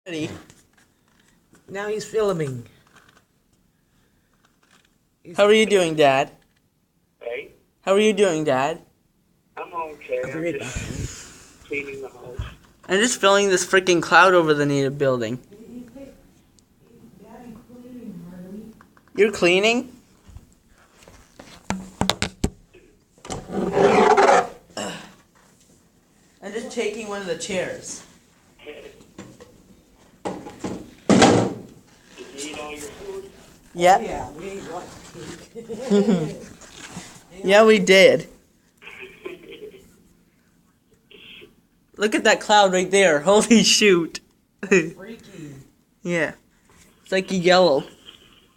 Ready? Now he's filming. How are you doing, Dad? Hey, How are you doing, Dad? I'm okay. I'll be I'm right just back. cleaning the house. I'm just filling this freaking cloud over the native building. You're cleaning? I'm just taking one of the chairs. Did you eat all your food? Yep. Yeah, we ate what? Yeah, we did. Look at that cloud right there. Holy shoot. Freaky. Yeah. It's like a yellow.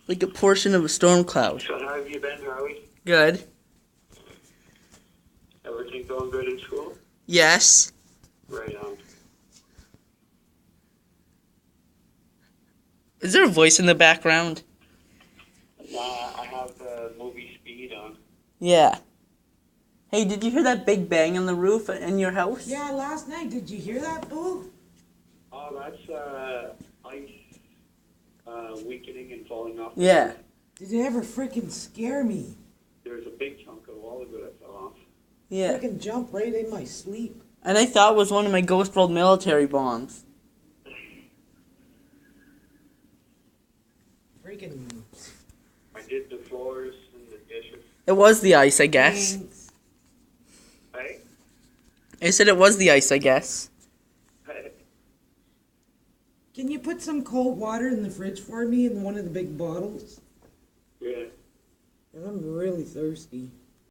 Like a portion of a storm cloud. So how have you been, Howie? Good. Everything going good in school? Yes. Right on. Is there a voice in the background? I have the movie Speed on. Yeah. Hey, did you hear that big bang on the roof in your house? Yeah, last night, did you hear that, Boo? Oh, that's ice weakening and falling off. Yeah. Did it ever freaking scare me? There's a big chunk of wall ago that fell off. Yeah. Freaking jump right in my sleep. And I thought it was one of my Ghost World military bombs. Freaking. I did the floors and the dishes. It was the ice, I guess. Thanks. Hey? I said it was the ice, I guess. Can you put some cold water in the fridge for me in one of the big bottles? Yeah. And I'm really thirsty.